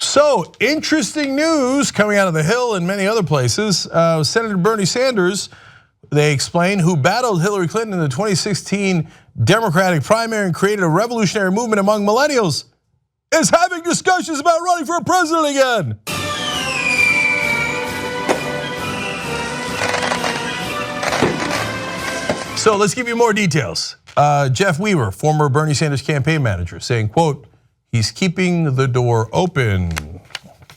So, interesting news coming out of the Hill and many other places. Senator Bernie Sanders, they explain, who battled Hillary Clinton in the 2016 Democratic primary and created a revolutionary movement among millennials, is having discussions about running for president again. So let's give you more details. Jeff Weaver, former Bernie Sanders campaign manager, saying, quote, he's keeping the door open.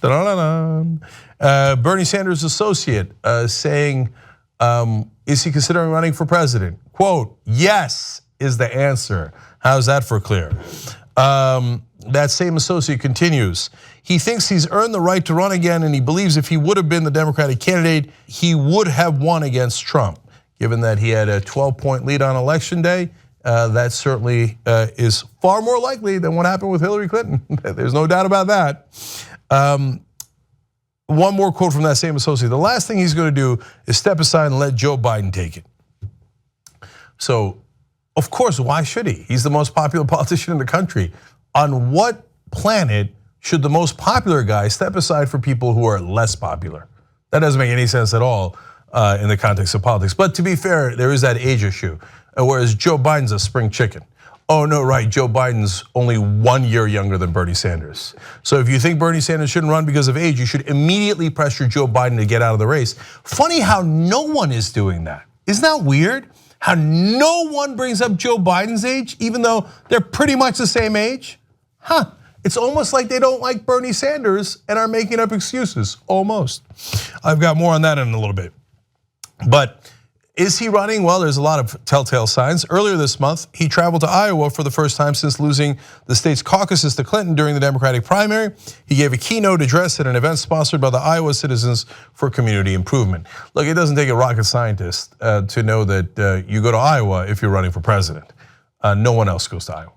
Bernie Sanders associate saying, is he considering running for president? Quote, yes is the answer. How's that for clear? That same associate continues. He thinks he's earned the right to run again, and he believes if he would have been the Democratic candidate, he would have won against Trump. Given that he had a 12-point lead on election day, that certainly is far more likely than what happened with Hillary Clinton. There's no doubt about that. One more quote from that same associate. The last thing he's going to do is step aside and let Joe Biden take it. So, of course, why should he? He's the most popular politician in the country. On what planet should the most popular guy step aside for people who are less popular? That doesn't make any sense at all in the context of politics. But to be fair, there is that age issue. Whereas Joe Biden's a spring chicken. Oh no, right, Joe Biden's only 1 year younger than Bernie Sanders. So if you think Bernie Sanders shouldn't run because of age, you should immediately pressure Joe Biden to get out of the race. Funny how no one is doing that. Isn't that weird? How no one brings up Joe Biden's age, even though they're pretty much the same age? Huh, it's almost like they don't like Bernie Sanders and are making up excuses, almost. I've got more on that in a little bit. But is he running? Well, there's a lot of telltale signs. Earlier this month, he traveled to Iowa for the first time since losing the state's caucuses to Clinton during the Democratic primary. He gave a keynote address at an event sponsored by the Iowa Citizens for Community Improvement. Look, it doesn't take a rocket scientist to know that you go to Iowa if you're running for president. No one else goes to Iowa.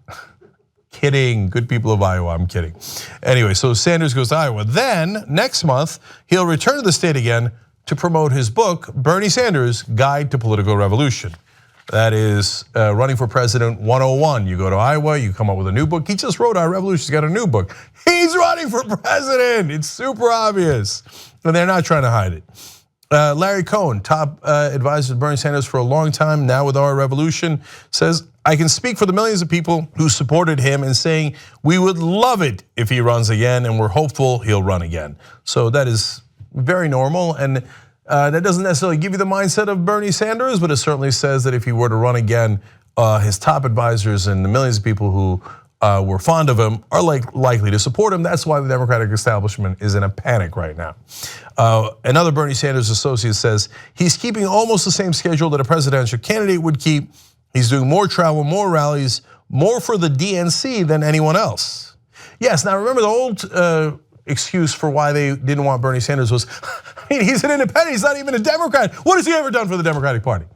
Kidding, good people of Iowa, I'm kidding. Anyway, so Sanders goes to Iowa. Then, next month, he'll return to the state again to promote his book, Bernie Sanders, Guide to Political Revolution. That is running for president 101. You go to Iowa, you come up with a new book. He just wrote Our Revolution, he's got a new book. He's running for president, it's super obvious. And they're not trying to hide it. Larry Cohen, top advisor to Bernie Sanders for a long time, now with Our Revolution, says, I can speak for the millions of people who supported him in saying, we would love it if he runs again, and we're hopeful he'll run again. So that is very normal, and that doesn't necessarily give you the mindset of Bernie Sanders, but it certainly says that if he were to run again, his top advisors and the millions of people who were fond of him are likely to support him. That's why the Democratic establishment is in a panic right now. Another Bernie Sanders associate says he's keeping almost the same schedule that a presidential candidate would keep. He's doing more travel, more rallies, more for the DNC than anyone else. Yes, now remember the old excuse for why they didn't want Bernie Sanders was, I mean, he's an independent, he's not even a Democrat. What has he ever done for the Democratic Party?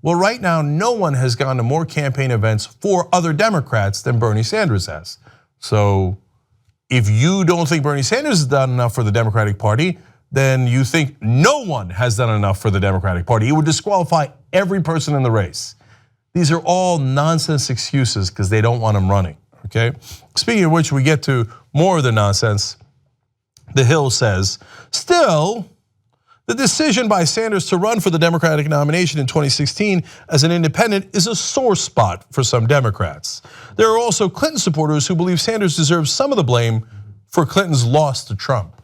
Well, right now, no one has gone to more campaign events for other Democrats than Bernie Sanders has. So if you don't think Bernie Sanders has done enough for the Democratic Party, then you think no one has done enough for the Democratic Party. It would disqualify every person in the race. These are all nonsense excuses because they don't want him running, okay? Speaking of which, we get to more of the nonsense. The Hill says, still, the decision by Sanders to run for the Democratic nomination in 2016 as an independent is a sore spot for some Democrats. There are also Clinton supporters who believe Sanders deserves some of the blame for Clinton's loss to Trump.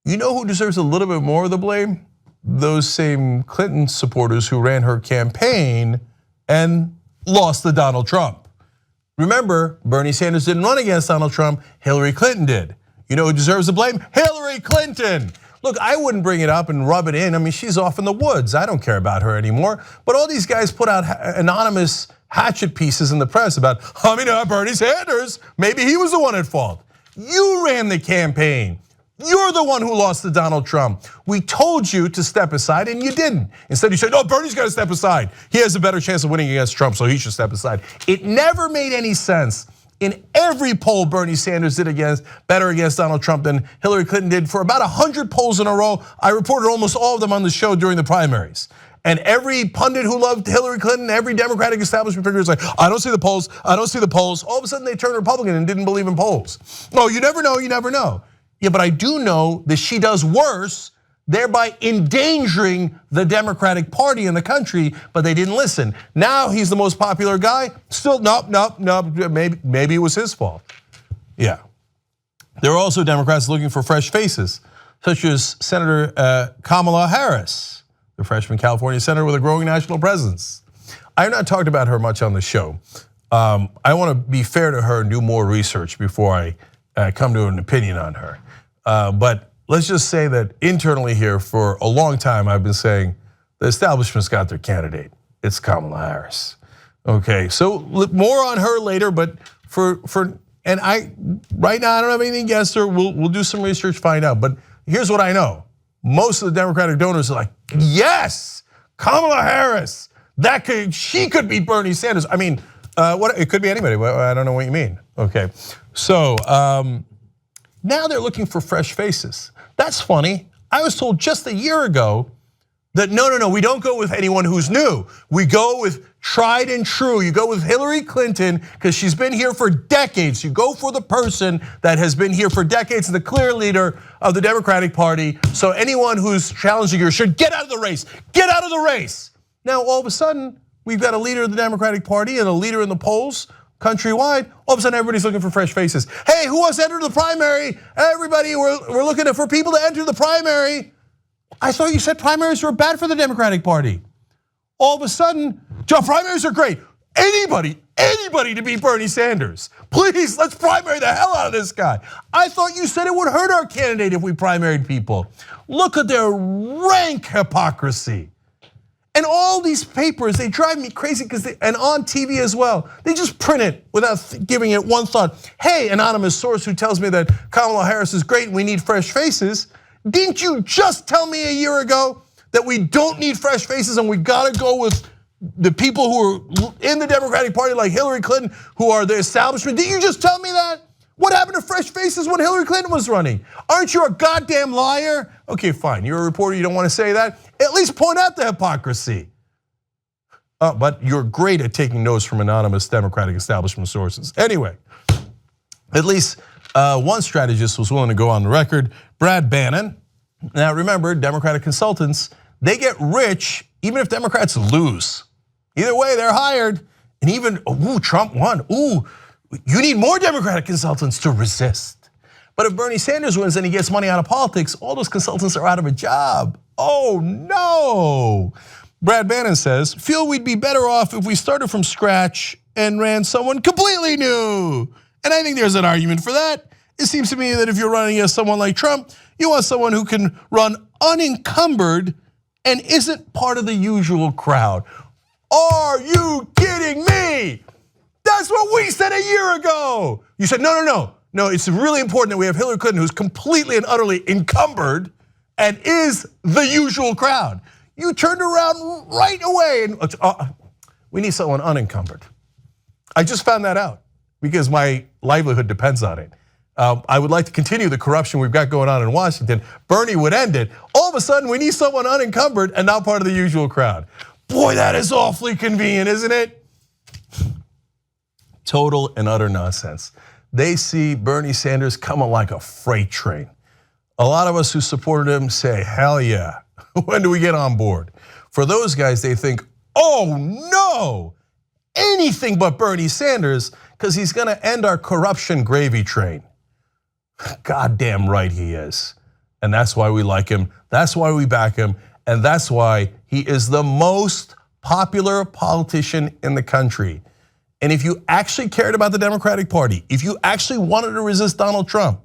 You know who deserves a little bit more of the blame? Those same Clinton supporters who ran her campaign and lost to Donald Trump. Remember, Bernie Sanders didn't run against Donald Trump, Hillary Clinton did. You know who deserves the blame? Hillary Clinton. Look, I wouldn't bring it up and rub it in. I mean, she's off in the woods. I don't care about her anymore. But all these guys put out anonymous hatchet pieces in the press about, Bernie Sanders, maybe he was the one at fault. You ran the campaign. You're the one who lost to Donald Trump. We told you to step aside and you didn't. Instead you said, no, Bernie's got to step aside. He has a better chance of winning against Trump, so he should step aside. It never made any sense. In every poll Bernie Sanders did better against Donald Trump than Hillary Clinton did for about 100 polls in a row. I reported almost all of them on the show during the primaries. And every pundit who loved Hillary Clinton, every Democratic establishment figure is like, I don't see the polls, I don't see the polls. All of a sudden they turned Republican and didn't believe in polls. Oh, you never know, you never know. Yeah, but I do know that she does worse, thereby endangering the Democratic Party in the country, but they didn't listen. Now he's the most popular guy. Still, nope, maybe it was his fault. Yeah. There are also Democrats looking for fresh faces, such as Senator Kamala Harris, the freshman California senator with a growing national presence. I have not talked about her much on the show. I want to be fair to her and do more research before I come to an opinion on her. But let's just say that internally here for a long time, I've been saying the establishment's got their candidate. It's Kamala Harris. Okay, so more on her later, but right now I don't have anything against her. We'll do some research, find out. But here's what I know. Most of the Democratic donors are like, yes, Kamala Harris. She could beat Bernie Sanders. I mean, it could be anybody. I don't know what you mean. Okay, so now they're looking for fresh faces. That's funny. I was told just a year ago that no, we don't go with anyone who's new. We go with tried and true. You go with Hillary Clinton because she's been here for decades. You go for the person that has been here for decades, the clear leader of the Democratic Party. So anyone who's challenging her should get out of the race. Get out of the race. Now all of a sudden, we've got a leader of the Democratic Party and a leader in the polls countrywide. All of a sudden, everybody's looking for fresh faces. Hey, who wants to enter the primary? Everybody, we're looking for people to enter the primary. I thought you said primaries were bad for the Democratic Party. All of a sudden, primaries are great. Anybody to beat Bernie Sanders. Please, let's primary the hell out of this guy. I thought you said it would hurt our candidate if we primaried people. Look at their rank hypocrisy. And all these papers, they drive me crazy and on TV as well, they just print it without giving it one thought. Hey, anonymous source who tells me that Kamala Harris is great and we need fresh faces. Didn't you just tell me a year ago that we don't need fresh faces and we gotta go with the people who are in the Democratic Party like Hillary Clinton, who are the establishment? Didn't you just tell me that? What happened to fresh faces when Hillary Clinton was running? Aren't you a goddamn liar? Okay, fine, you're a reporter, you don't wanna say that. At least point out the hypocrisy. But you're great at taking notes from anonymous Democratic establishment sources. Anyway, at least one strategist was willing to go on the record, Brad Bannon. Now remember, Democratic consultants, they get rich even if Democrats lose. Either way, they're hired. And even, Trump won. You need more Democratic consultants to resist. But if Bernie Sanders wins and he gets money out of politics, all those consultants are out of a job. Oh no. Brad Bannon says, feel we'd be better off if we started from scratch and ran someone completely new. And I think there's an argument for that. It seems to me that if you're running against someone like Trump, you want someone who can run unencumbered and isn't part of the usual crowd. Are you kidding me? That's what we said a year ago. You said, no, it's really important that we have Hillary Clinton who's completely and utterly encumbered and is the usual crowd. You turned around right away and we need someone unencumbered. I just found that out because my livelihood depends on it. I would like to continue the corruption we've got going on in Washington. Bernie would end it. All of a sudden, we need someone unencumbered and not part of the usual crowd. Boy, that is awfully convenient, isn't it? Total and utter nonsense. They see Bernie Sanders coming like a freight train. A lot of us who supported him say, hell yeah, when do we get on board? For those guys, they think, oh no, anything but Bernie Sanders, because he's gonna end our corruption gravy train. Goddamn right he is. And that's why we like him, that's why we back him, and that's why he is the most popular politician in the country. And if you actually cared about the Democratic Party, if you actually wanted to resist Donald Trump,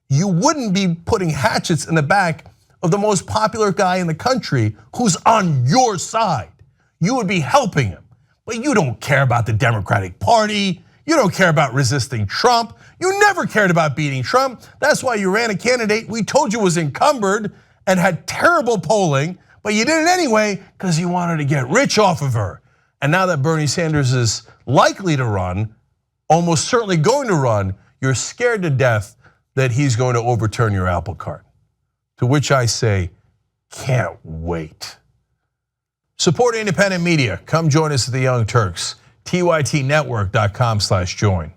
you wouldn't be putting hatchets in the back of the most popular guy in the country who's on your side. You would be helping him. But you don't care about the Democratic Party. You don't care about resisting Trump. You never cared about beating Trump. That's why you ran a candidate we told you was encumbered and had terrible polling, but you did it anyway because you wanted to get rich off of her. And now that Bernie Sanders is likely to run, almost certainly going to run, you're scared to death that he's going to overturn your apple cart. To which I say, can't wait. Support independent media. Come join us at the Young Turks. TYTnetwork.com/join.